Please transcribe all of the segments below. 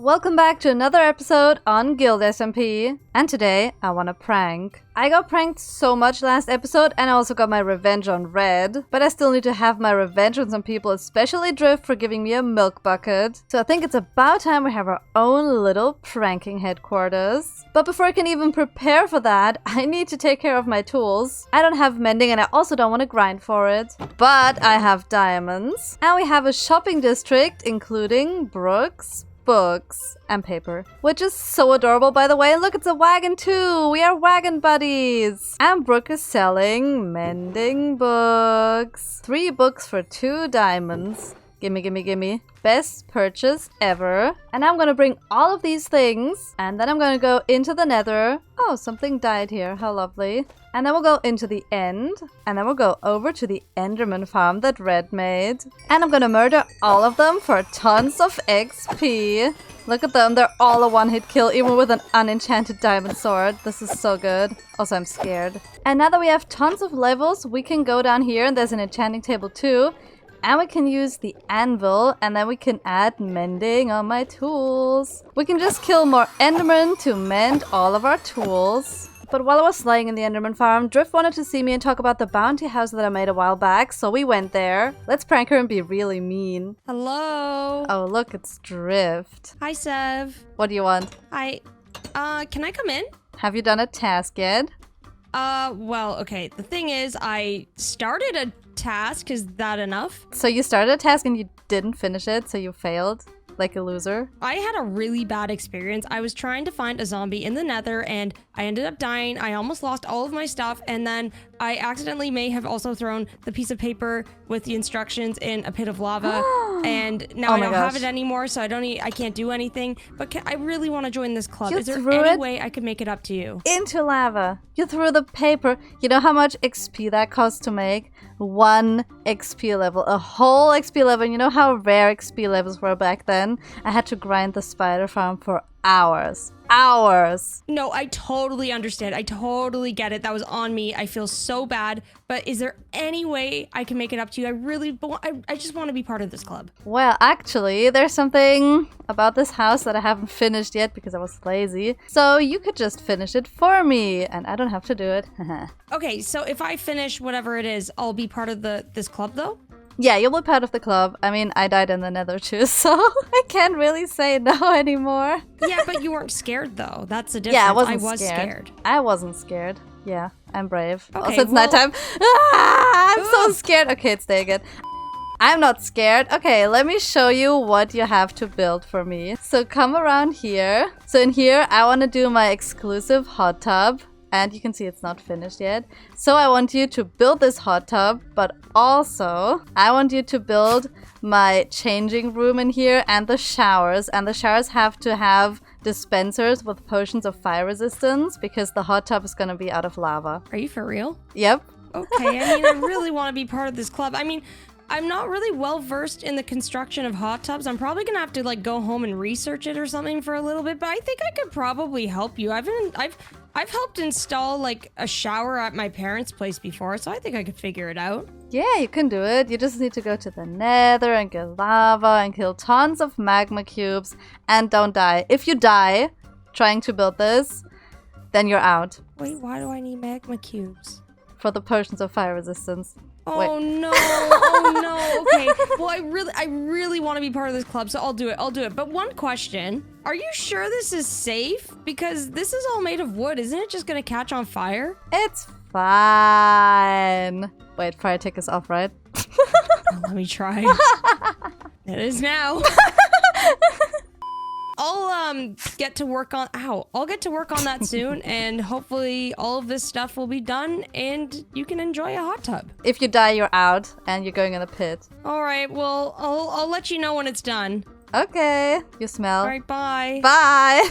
Welcome back to another episode on Guild SMP, and today I want to prank. I got pranked so much last episode and I also got my revenge on Red, but I still need to have my revenge on some people, especially Drift for giving me a milk bucket. So I think it's about time we have our own little pranking headquarters. But before I can even prepare for that, I need to take care of my tools. I don't have mending and I also don't want to grind for it. But I have diamonds, and we have a shopping district including Brooks, books, and paper, which is so adorable, by the way. Look, it's a wagon too. We are wagon buddies. And Brooke is selling mending books. 3 books for 2 diamonds. Gimme, gimme, gimme. Best purchase ever. And I'm gonna bring all of these things, and then I'm gonna go into the nether. Oh, something died here. How lovely. And then we'll go into the end, and then we'll go over to the Enderman farm that Red made. And I'm gonna murder all of them for tons of XP. Look at them, they're all a one-hit kill, even with an unenchanted diamond sword. This is so good. Also, I'm scared. And now that we have tons of levels, we can go down here, and there's an enchanting table too. And we can use the anvil, and then we can add mending on my tools. We can just kill more Endermen to mend all of our tools. But while I was slaying in the Enderman farm, Drift wanted to see me and talk about the bounty house that I made a while back, so we went there. Let's prank her and be really mean. Hello. Oh, look, it's Drift. Hi, Sev. What do you want? Hi. Can I come in? Have you done a task yet? Well, okay. The thing is, I started a task. Is that enough? So you started a task and you didn't finish it, so you failed? Like a loser? I had a really bad experience. I was trying to find a zombie in the nether and I ended up dying. I almost lost all of my stuff, and then I accidentally may have also thrown the piece of paper with the instructions in a pit of lava. And now I don't have it anymore, so I can't do anything. But I really want to join this club. Is there any way I could make it up to you? Into lava. You threw the paper. You know how much XP that costs to make? 1 XP level. A whole XP level. You know how rare XP levels were back then? I had to grind the spider farm for hours. Hours. No, I totally understand. I totally get it. That was on me. I feel so bad. But is there any way I can make it up to you? I just want to be part of this club. Well, actually, there's something about this house that I haven't finished yet because I was lazy. So you could just finish it for me, and I don't have to do it. Okay, so if I finish whatever it is, I'll be part of this club, though? Yeah, you'll be part of the club. I mean, I died in the nether too, so I can't really say no anymore. Yeah, but you weren't scared, though. That's the difference. Yeah, I was scared. I wasn't scared. Yeah, I'm brave. Okay, also, it's nighttime. I'm so scared. Okay, it's day again. I'm not scared. Okay, let me show you what you have to build for me. So come around here. So in here, I want to do my exclusive hot tub. And you can see it's not finished yet. So I want you to build this hot tub, but also I want you to build my changing room in here and the showers. And the showers have to have dispensers with potions of fire resistance because the hot tub is gonna be out of lava. Are you for real? Yep. Okay, I mean, I really want to be part of this club. I mean, I'm not really well versed in the construction of hot tubs. I'm probably gonna have to like go home and research it or something for a little bit, but I think I could probably help you. I've helped install like a shower at my parents' place before, so I think I could figure it out. Yeah, you can do it. You just need to go to the nether and get lava and kill tons of magma cubes and don't die. If you die trying to build this, then you're out. Wait, why do I need magma cubes? For the potions of fire resistance. Oh no! Oh no! Okay. Well, I really want to be part of this club, so I'll do it. But one question: are you sure this is safe? Because this is all made of wood. Isn't it just gonna catch on fire? It's fine. Wait, fire tick is off, right? Let me try. It is now. I'll get to work on I'll get to work on that soon, and hopefully all of this stuff will be done and you can enjoy a hot tub. If you die, you're out and you're going in a pit. All right, well, I'll let you know when it's done. Okay. You smell. All right, bye. Bye.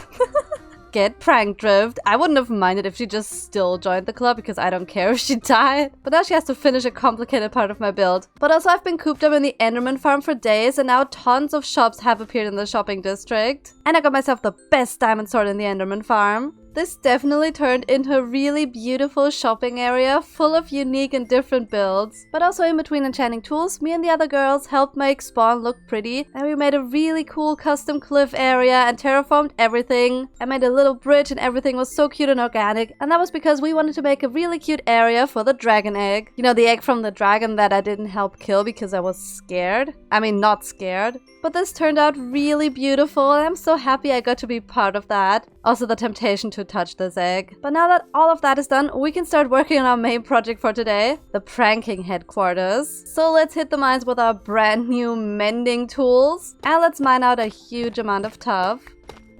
Get pranked, Drift. I wouldn't have minded if she just still joined the club because I don't care if she died. But now she has to finish a complicated part of my build. But also I've been cooped up in the Enderman farm for days and now tons of shops have appeared in the shopping district. And I got myself the best diamond sword in the Enderman farm. this definitely turned into a really beautiful shopping area full of unique and different builds. But also in between enchanting tools, me and the other girls helped make spawn look pretty, and we made a really cool custom cliff area and terraformed everything. I made a little bridge and everything was so cute and organic, and that was because we wanted to make a really cute area for the dragon egg. You know, the egg from the dragon that I didn't help kill because I was scared. I mean, not scared. But this turned out really beautiful and I'm so happy I got to be part of that. Also the temptation to touch this egg. But now that all of that is done, we can start working on our main project for today, the pranking headquarters. So let's hit the mines with our brand new mending tools and let's mine out a huge amount of tuff.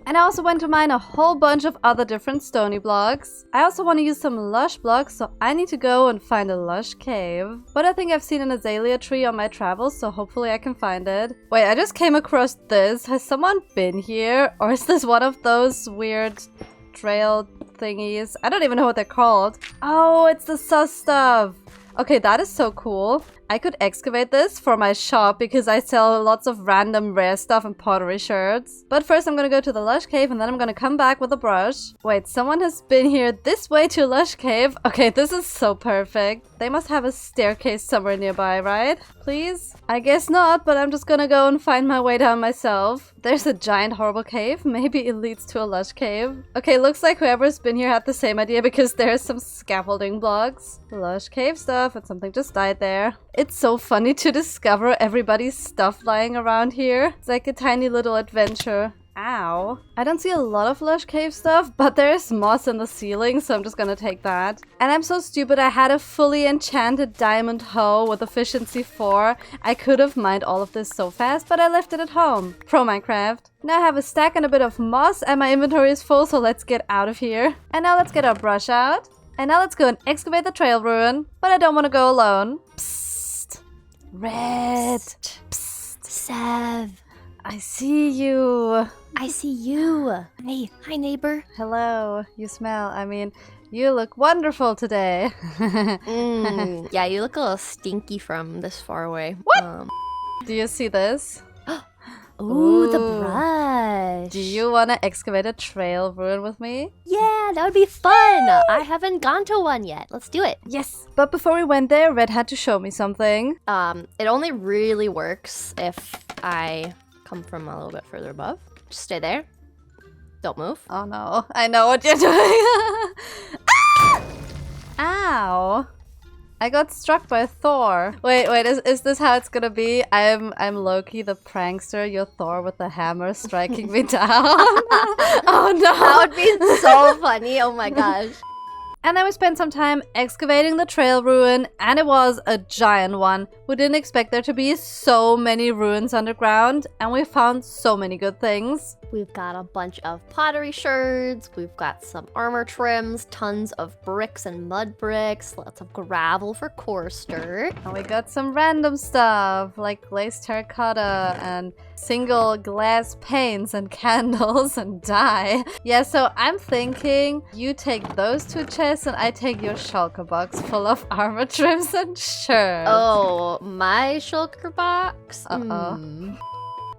And I also went to mine a whole bunch of other different stony blocks. I also want to use some lush blocks, so I need to go and find a lush cave. But I think I've seen an azalea tree on my travels, so hopefully I can find it. Wait, I just came across this. Has someone been here? Or is this one of those weird trail thingies? I don't even know what they're called. Oh, it's the sus stuff. Okay, that is so cool. I could excavate this for my shop because I sell lots of random rare stuff and pottery shards. But first I'm gonna go to the lush cave and then I'm gonna come back with a brush. Wait, someone has been here this way to lush cave. Okay, this is so perfect. They must have a staircase somewhere nearby, right? Please? I guess not, but I'm just gonna go and find my way down myself. There's a giant horrible cave. Maybe it leads to a lush cave. Okay, looks like whoever's been here had the same idea because there's some scaffolding blocks. Lush cave stuff and something just died there. It's so funny to discover everybody's stuff lying around here. It's like a tiny little adventure. Ow. I don't see a lot of lush cave stuff, but there's moss in the ceiling, so I'm just gonna take that. And I'm so stupid, I had a fully enchanted diamond hoe with efficiency 4. I could have mined all of this so fast, but I left it at home. Pro Minecraft. Now I have a stack and a bit of moss, and my inventory is full, so let's get out of here. And now let's get our brush out. And now let's go and excavate the trail ruin. But I don't want to go alone. Psst. Red. Psst. Sev. I see you. I see you. Hey, hi neighbor. Hello. You smell. I mean, you look wonderful today. Yeah, you look a little stinky from this far away. What? Do you see this? Ooh, the brush. Do you want to excavate a trail ruin with me? Yeah, that would be fun. I haven't gone to one yet. Let's do it. Yes. But before we went there, Red had to show me something. It only really works if I come from a little bit further above. Just stay there. Don't move. Oh no. I know what you're doing. Ah! Ow. I got struck by Thor. Wait, is this how it's gonna be? I'm Loki the prankster, you're Thor with the hammer striking me down. Oh no! That would be so funny, oh my gosh. And then we spent some time excavating the trail ruin, and it was a giant one. We didn't expect there to be so many ruins underground, and we found so many good things. We've got a bunch of pottery shards, we've got some armor trims, tons of bricks and mud bricks, lots of gravel for coarse dirt. And we got some random stuff, like glazed terracotta and single glass paints and candles and dye. Yeah, so I'm thinking you take those 2 chests and I take your shulker box full of armor trims and shirts. Oh, my shulker box?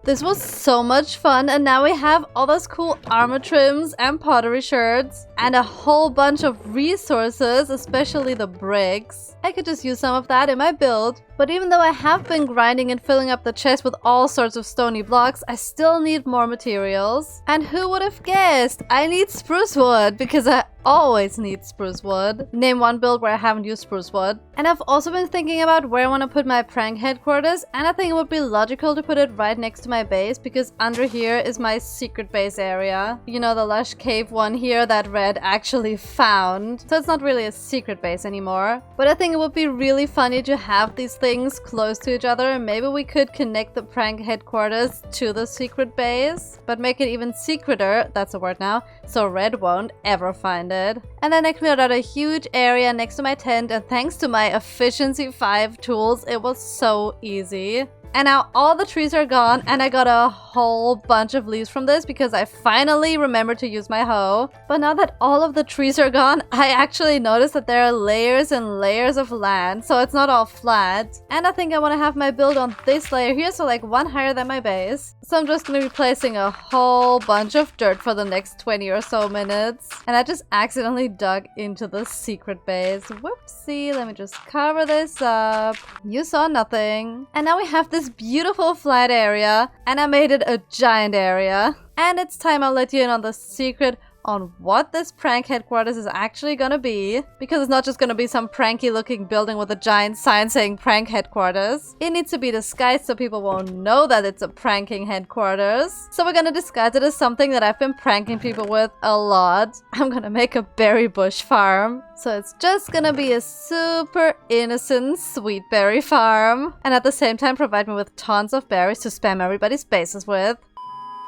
This was so much fun, and now we have all those cool armor trims and pottery shards and a whole bunch of resources, especially the bricks. I could just use some of that in my build. But even though I have been grinding and filling up the chest with all sorts of stony blocks, I still need more materials. And who would have guessed? I need spruce wood because I always need spruce wood. Name one build where I haven't used spruce wood. And I've also been thinking about where I want to put my prank headquarters, and I think it would be logical to put it right next to my base because under here is my secret base area. You know, the lush cave one here that Red actually found. So it's not really a secret base anymore. But I think it would be really funny to have these things close to each other, and maybe we could connect the prank headquarters to the secret base, but make it even secreter, that's a word now, so Red won't ever find it. And then I cleared out a huge area next to my tent, and thanks to my efficiency 5 tools, it was so easy. And now all the trees are gone, and I got a whole bunch of leaves from this because I finally remembered to use my hoe. But now that all of the trees are gone, I actually noticed that there are layers and layers of land, so it's not all flat. And I think I want to have my build on this layer here, so like one higher than my base. So I'm just going to be placing a whole bunch of dirt for the next 20 or so minutes. And I just accidentally dug into the secret base. Whoopsie, let me just cover this up. You saw nothing. And now we have this beautiful flat area, and I made it a giant area. And it's time I'll let you in on the secret on what this prank headquarters is actually gonna be, because it's not just gonna be some pranky looking building with a giant sign saying prank headquarters. It needs to be disguised so people won't know that it's a pranking headquarters. So we're gonna disguise it as something that I've been pranking people with a lot. I'm gonna make a berry bush farm. So it's just gonna be a super innocent sweet berry farm, and at the same time provide me with tons of berries to spam everybody's bases with.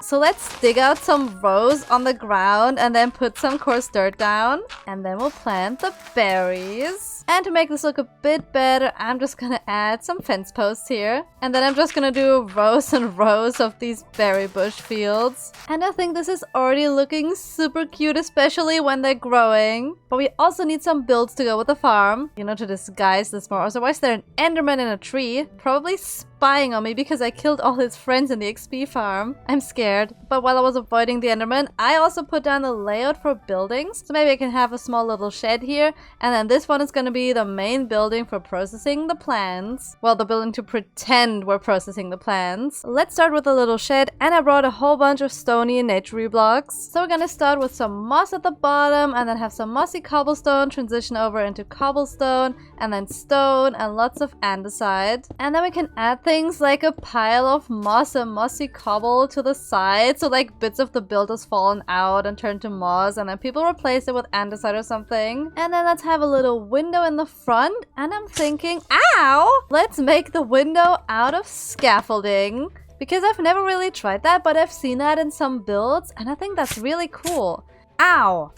So let's dig out some rows on the ground and then put some coarse dirt down. And then we'll plant the berries. And to make this look a bit better, I'm just gonna add some fence posts here. And then I'm just gonna do rows and rows of these berry bush fields. And I think this is already looking super cute, especially when they're growing. But we also need some builds to go with the farm, you know, to disguise this more. So why is there an enderman in a tree? Probably spying on me because I killed all his friends in the XP farm. I'm scared. But while I was avoiding the enderman, I also put down a layout for buildings. So maybe I can have a small little shed here. And then this one is going to be the main building for processing the plants. Well, the building to pretend we're processing the plants. Let's start with a little shed. And I brought a whole bunch of stony and naturey blocks. So we're going to start with some moss at the bottom and then have some mossy cobblestone, transition over into cobblestone and then stone and lots of andesite. And then we can add things like a pile of moss and mossy cobble to the side, so like bits of the build has fallen out and turned to moss, and then people replace it with andesite or something. And then let's have a little window in the front, and I'm thinking, ow! Let's make the window out of scaffolding. Because I've never really tried that, but I've seen that in some builds, and I think that's really cool. Ow!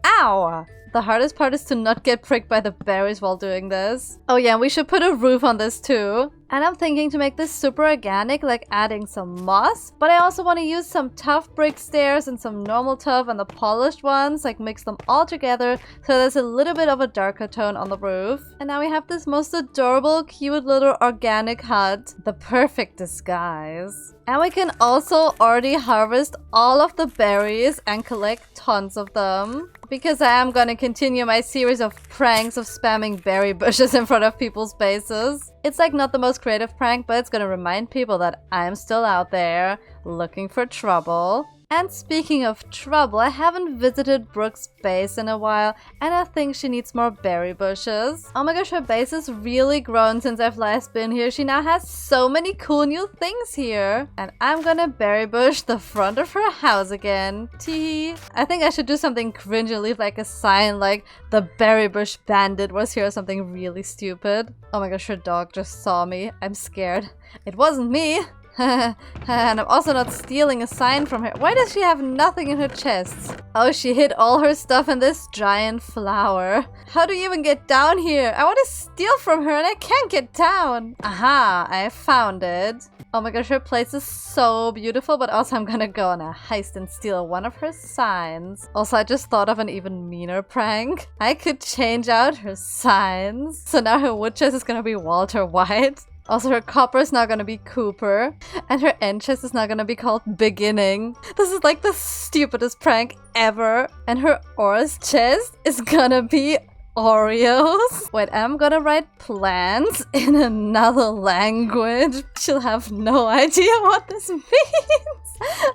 Ow! The hardest part is to not get pricked by the berries while doing this. Oh yeah, we should put a roof on this too. And I'm thinking to make this super organic, like adding some moss. But I also want to use some tough brick stairs and some normal tough and the polished ones, like mix them all together so there's a little bit of a darker tone on the roof. And now we have this most adorable, cute little organic hut. The perfect disguise. And we can also already harvest all of the berries and collect tons of them. Because I am going to continue my series of pranks of spamming berry bushes in front of people's bases. It's like not the most creative prank, but it's going to remind people that I'm still out there looking for trouble. And speaking of trouble, I haven't visited Brooke's base in a while, and I think she needs more berry bushes. Oh my gosh, her base has really grown since I've last been here. She now has so many cool new things here. And I'm gonna berry bush the front of her house again. Tee. I think I should do something cringe and leave like a sign like the berry bush bandit was here or something really stupid. Oh my gosh, her dog just saw me. I'm scared. It wasn't me. And I'm also not stealing a sign from her. Why does she have nothing in her chest? Oh, she hid all her stuff in this giant flower. How do you even get down here? I want to steal from her and I can't get down. Aha, I found it. Oh my gosh, her place is so beautiful, but also I'm gonna go on a heist and steal one of her signs. Also, I just thought of an even meaner prank. I could change out her signs. So now her wood chest is gonna be Walter White. Also, her copper is now gonna be Cooper. And her end chest is now gonna be called Beginning. This is like the stupidest prank ever. And her ores chest is gonna be Oreos. Wait, I'm gonna write plants in another language. She'll have no idea what this means.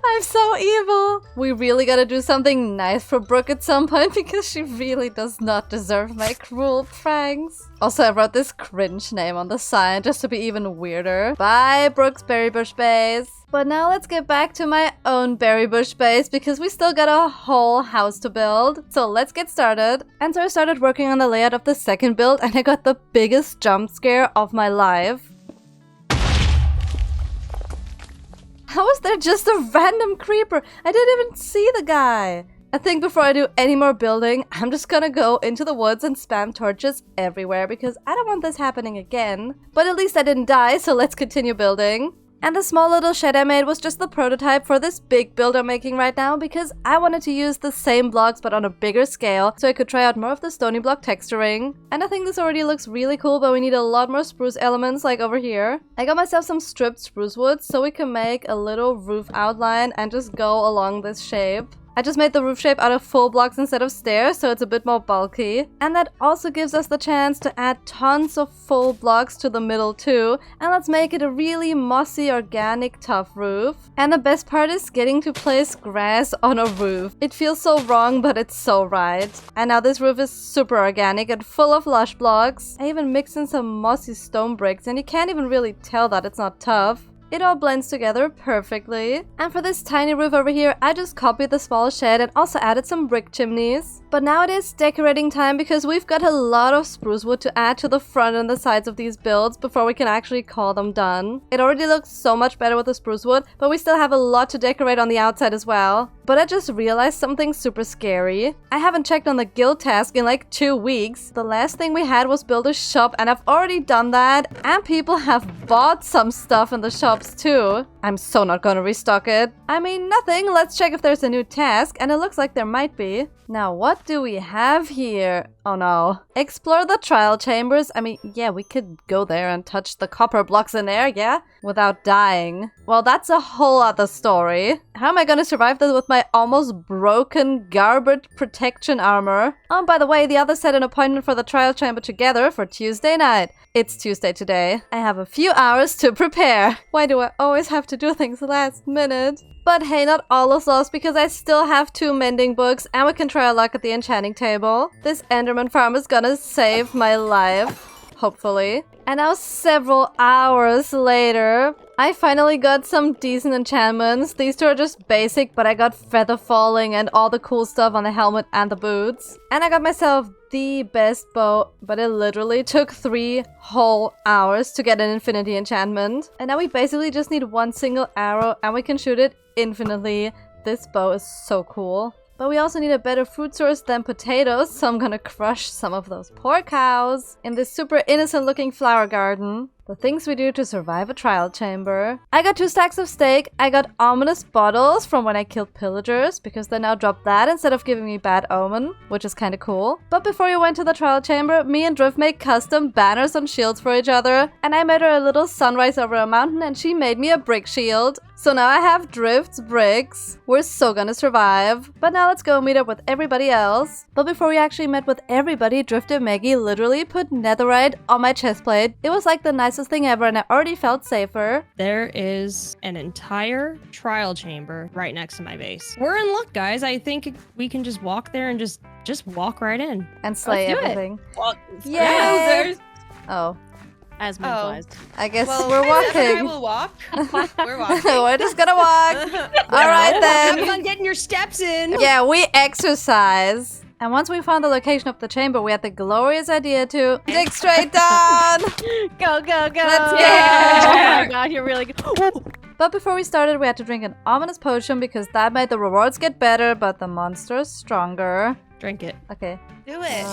I'm so evil. We really gotta do something nice for Brooke at some point because she really does not deserve my cruel pranks. Also, I wrote this cringe name on the sign just to be even weirder. Bye, Brooke's berry bush base. But now let's get back to my own berry bush base because we still got a whole house to build. So let's get started. And so I started working on the layout of the second build and I got the biggest jump scare of my life. How is there just a random creeper? I didn't even see the guy. I think before I do any more building, I'm just gonna go into the woods and spam torches everywhere because I don't want this happening again. But at least I didn't die, so let's continue building. And the small little shed I made was just the prototype for this big build I'm making right now because I wanted to use the same blocks but on a bigger scale so I could try out more of the stony block texturing. And I think this already looks really cool, but we need a lot more spruce elements like over here. I got myself some stripped spruce wood so we can make a little roof outline and just go along this shape. I just made the roof shape out of full blocks instead of stairs, so it's a bit more bulky. And that also gives us the chance to add tons of full blocks to the middle too. And let's make it a really mossy, organic, tough roof. And the best part is getting to place grass on a roof. It feels so wrong, but it's so right. And now this roof is super organic and full of lush blocks. I even mixed in some mossy stone bricks, and you can't even really tell that it's not tough. It all blends together perfectly. And for this tiny roof over here, I just copied the small shed and also added some brick chimneys. But now it is decorating time because we've got a lot of spruce wood to add to the front and the sides of these builds before we can actually call them done. It already looks so much better with the spruce wood, but we still have a lot to decorate on the outside as well. But I just realized something super scary. I haven't checked on the guild task in like 2 weeks. The last thing we had was build a shop, and I've already done that, and people have bought some stuff in the shops too. I'm so not gonna restock it. I mean, nothing. Let's check if there's a new task, and it looks like there might be. Now, what do we have here? Oh no. Explore the trial chambers. I mean, yeah, we could go there and touch the copper blocks in there, yeah? Without dying. Well, that's a whole other story. How am I gonna survive this with my almost broken garbage protection armor? Oh, by the way, the others set an appointment for the trial chamber together for Tuesday night. It's Tuesday today. I have a few hours to prepare. Why do I always have to do things last minute? But hey, not all is lost because I still have 2 mending books and we can try our luck at the enchanting table. This Enderman farm is gonna save my life. Hopefully. And now several hours later, I finally got some decent enchantments. These 2 are just basic, but I got feather falling and all the cool stuff on the helmet and the boots. And I got myself the best bow, but it literally took 3 whole hours to get an infinity enchantment. And now we basically just need 1 single arrow and we can shoot it infinitely. This bow is so cool. But we also need a better food source than potatoes, so I'm gonna crush some of those poor cows in this super innocent looking flower garden. The things we do to survive a trial chamber. I got 2 stacks of steak. I got ominous bottles from when I killed pillagers because they now dropped that instead of giving me bad omen, which is kind of cool. But before we went to the trial chamber, me and Drift made custom banners and shields for each other. And I made her a little sunrise over a mountain and she made me a brick shield. So now I have Drift's bricks. We're so gonna survive. But now let's go meet up with everybody else. But before we actually met with everybody, Drift and Maggie literally put netherite on my chestplate. It was like the nicest thing ever and I already felt safer. There is an entire trial chamber right next to my base. We're in luck, guys. I think we can just walk there and just walk right in. And slay Let's do it. everything. Well, Yay! Oh. as implies. I guess Well, we're I walking. will walk. We're walking. We're just gonna walk. Alright Have then. fun getting your steps in. Yeah, we exercise. And once we found the location of the chamber, we had the glorious idea to dig straight down. Go, go, go. Let's go. Oh my god, you're really good. But before we started, we had to drink an ominous potion because that made the rewards get better, but the monsters stronger. Drink it. Okay. Do it.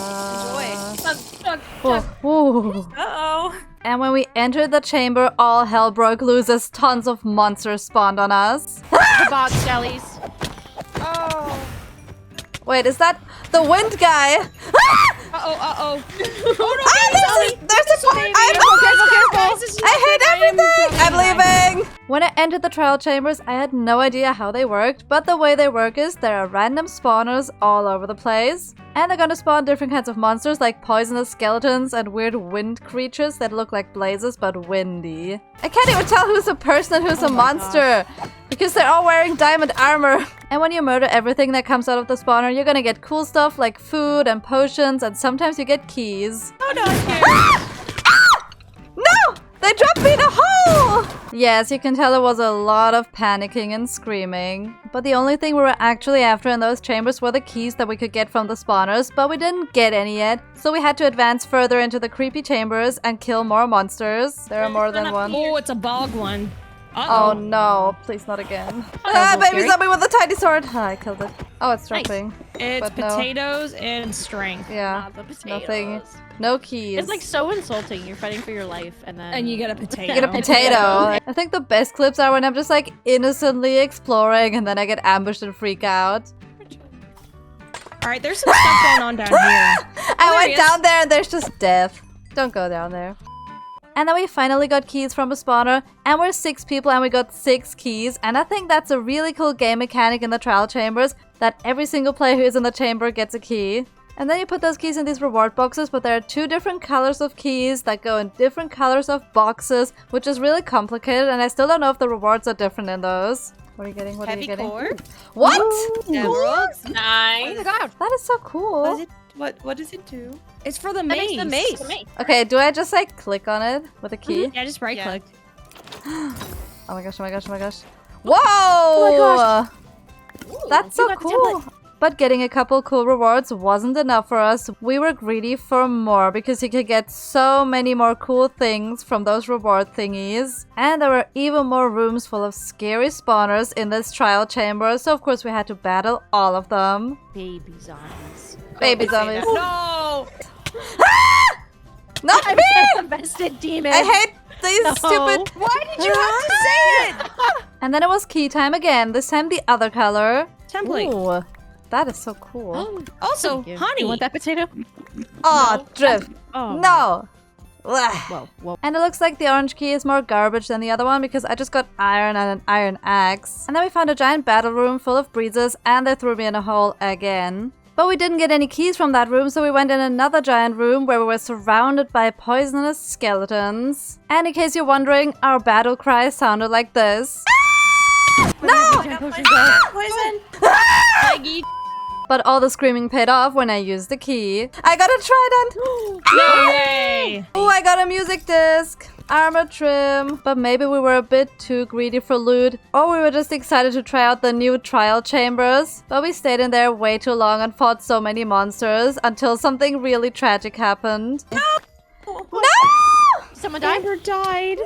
Enjoy. Ooh. Uh-oh. And when we entered the chamber, all hell broke loose as tons of monsters spawned on us. The box jellies. Oh. Wait, is that the wind guy? Uh-oh. There's a part. I hate everything. I'm leaving. When I entered the trial chambers, I had no idea how they worked, but the way they work is there are random spawners all over the place. And they're gonna spawn different kinds of monsters like poisonous skeletons and weird wind creatures that look like blazes but windy. I can't even tell who's a person and who's a monster because they're all wearing diamond armor. And when you murder everything that comes out of the spawner, you're gonna get cool stuff like food and potions, and sometimes you get keys. Oh no, I'm scared. No! They dropped me in a hole! Yes, you can tell there was a lot of panicking and screaming. But the only thing we were actually after in those chambers were the keys that we could get from the spawners, but we didn't get any yet. So we had to advance further into the creepy chambers and kill more monsters. There are more than one. Oh, it's a bog one. Oh no, please not again. Double Baby scary. zombie with a tiny sword. I killed it. Oh, it's Nice. dropping. It's But no. potatoes and strength. Yeah, Not the nothing. potatoes. No keys. It's like so insulting. You're fighting for your life, and then And you get a potato. You get a potato. I think the best clips are when I'm just like innocently exploring and then I get ambushed and freak out. All right, there's some stuff going on down here. I there went he is. down there and there's just death. Don't go down there. And then we finally got keys from a spawner, and we're 6 people and we got 6 keys. And I think that's a really cool game mechanic in the trial chambers, that every single player who is in the chamber gets a key. And then you put those keys in these reward boxes, but there are 2 different colors of keys that go in different colors of boxes, which is really complicated, and I still don't know if the rewards are different in those. What are you getting? What are Heavy you getting? core. What? Emeralds. Oh Nice. my god. That is so cool. What does it? What does it do? It's for the That maze. makes the maze. Okay, do I just like click on it with a key? Yeah, just right click. Oh my gosh, oh my gosh, oh my gosh. Whoa! That's so you got the cool. But getting a couple cool rewards wasn't enough for us. We were greedy for more because you could get so many more cool things from those reward thingies. And there were even more rooms full of scary spawners in this trial chamber. So of course we had to battle all of them. baby zombies. Baby Don't say zombies. that. No. Not me! Infested demon. I hate these No. stupid... Why did you have to say it? And then it was key time again. This time the other color. Template. Ooh, that is so cool. Also, Thank you. honey. You want that potato? Oh, drift. Oh No. Ugh. Whoa, whoa. And it looks like the orange key is more garbage than the other one because I just got iron and an iron axe. And then we found a giant battle room full of breezes and they threw me in a hole again. But we didn't get any keys from that room, so we went in another giant room where we were surrounded by poisonous skeletons. And in case you're wondering, our battle cry sounded like this. No! Poison. Leggy. But all the screaming paid off when I used the key. I got a trident! No way. Oh, I got a music disc! Armor trim. But maybe we were a bit too greedy for loot. Or we were just excited to try out the new trial chambers. But we stayed in there way too long and fought so many monsters until something really tragic happened. No! Someone died? Amber died.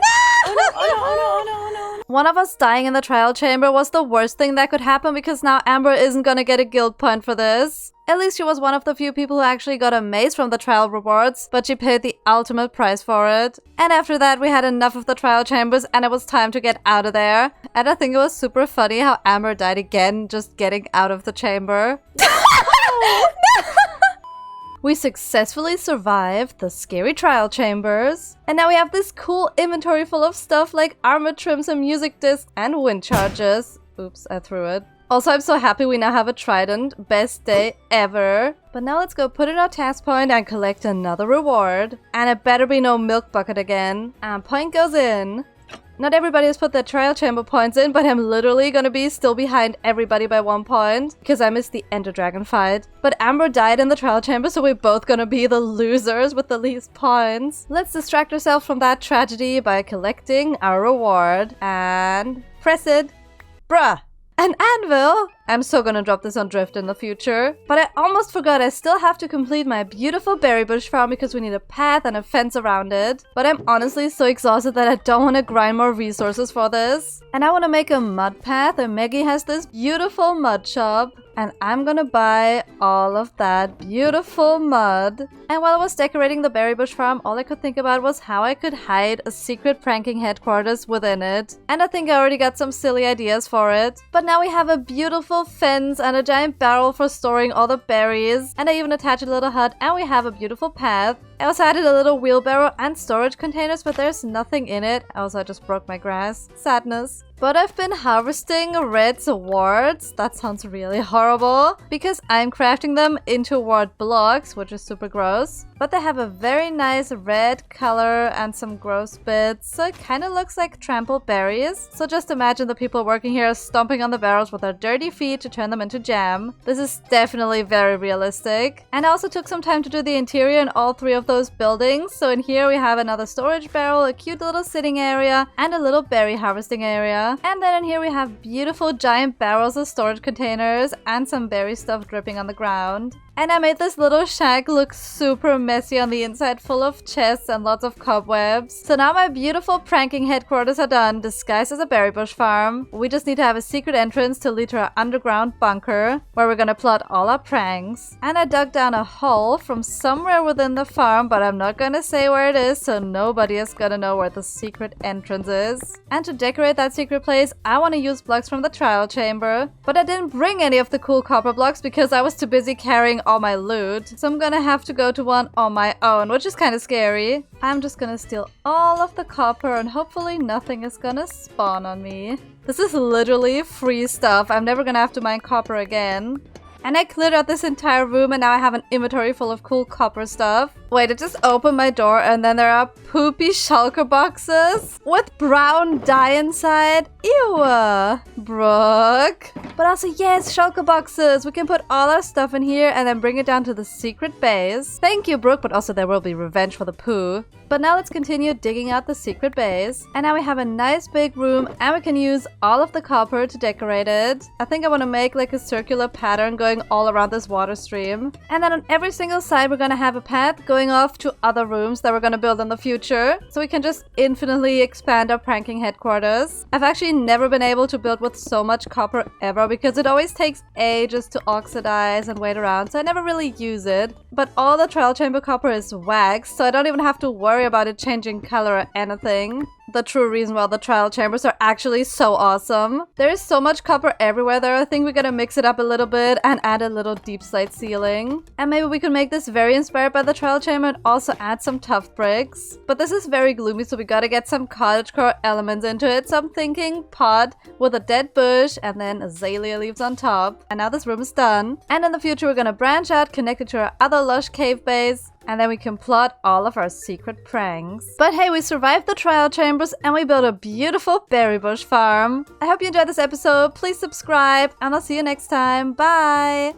One of us dying in the trial chamber was the worst thing that could happen because now Amber isn't gonna get a guild point for this. At least she was one of the few people who actually got a maze from the trial rewards, but she paid the ultimate price for it. And after that we had enough of the trial chambers and it was time to get out of there. And I think it was super funny how Amber died again just getting out of the chamber. We successfully survived the scary trial chambers. And now we have this cool inventory full of stuff like armor trims and music discs and wind charges. Oops, I threw it. Also, I'm so happy we now have a trident. Best day ever. But now let's go put in our task point and collect another reward. And it better be no milk bucket again. And point goes in. Not everybody has put their trial chamber points in, but I'm literally gonna be still behind everybody by 1 point because I missed the Ender Dragon fight. But Amber died in the trial chamber, so we're both gonna be the losers with the least points. Let's distract ourselves from that tragedy by collecting our reward. And press it. Bruh. An anvil! I'm so gonna drop this on Drift in the future. But I almost forgot I still have to complete my beautiful berry bush farm because we need a path and a fence around it. But I'm honestly so exhausted that I don't want to grind more resources for this. And I want to make a mud path, and Maggie has this beautiful mud shop. And I'm gonna buy all of that beautiful mud. And while I was decorating the berry bush farm, all I could think about was how I could hide a secret pranking headquarters within it. And I think I already got some silly ideas for it. But now we have a beautiful fence and a giant barrel for storing all the berries. And I even attached a little hut and we have a beautiful path. I also added a little wheelbarrow and storage containers, but there's nothing in it. Also, I just broke my grass. Sadness. But I've been harvesting red warts. That sounds really horrible. Because I'm crafting them into wart blocks, which is super gross. But they have a very nice red color and some gross bits. So it kind of looks like trampled berries. So just imagine the people working here stomping on the barrels with their dirty feet to turn them into jam. This is definitely very realistic. And I also took some time to do the interior in all 3 of those buildings. So in here we have another storage barrel, a cute little sitting area, and a little berry harvesting area. And then in here we have beautiful giant barrels of storage containers and some berry stuff dripping on the ground. And I made this little shack look super messy on the inside, full of chests and lots of cobwebs. So now my beautiful pranking headquarters are done, disguised as a berry bush farm. We just need to have a secret entrance to lead to our underground bunker, where we're gonna plot all our pranks. And I dug down a hole from somewhere within the farm, but I'm not gonna say where it is, so nobody is gonna know where the secret entrance is. And to decorate that secret place, I want to use blocks from the trial chamber, but I didn't bring any of the cool copper blocks because I was too busy carrying all my loot. So I'm gonna have to go to one on my own, which is kind of scary. I'm just gonna steal all of the copper and hopefully nothing is gonna spawn on me. This is literally free stuff. I'm never gonna have to mine copper again. And I cleared out this entire room and now I have an inventory full of cool copper stuff. Wait, I just opened my door and then there are poopy shulker boxes with brown dye inside. Ew, Brooke. But also, yes, shulker boxes. We can put all our stuff in here and then bring it down to the secret base. Thank you, Brooke, but also there will be revenge for the poo. But now let's continue digging out the secret base. And now we have a nice big room and we can use all of the copper to decorate it. I think I want to make like a circular pattern going all around this water stream. And then on every single side, we're going to have a path going off to other rooms that we're going to build in the future. So we can just infinitely expand our pranking headquarters. I've actually never been able to build with so much copper ever because it always takes ages to oxidize and wait around. So I never really use it. But all the trial chamber copper is waxed, so I don't even have to worry about it changing color or anything. The true reason why the trial chambers are actually so awesome. There is so much copper everywhere there. I think we're gonna mix it up a little bit and add a little deep slate ceiling. And maybe we could make this very inspired by the trial chamber and also add some tuff bricks. But this is very gloomy, so we gotta get some cottagecore elements into it. So I'm thinking pot with a dead bush and then azalea leaves on top. And now this room is done. And in the future we're gonna branch out, connect it to our other lush cave base. And then we can plot all of our secret pranks. But hey, we survived the trial chambers and we built a beautiful berry bush farm. I hope you enjoyed this episode. Please subscribe and I'll see you next time. Bye!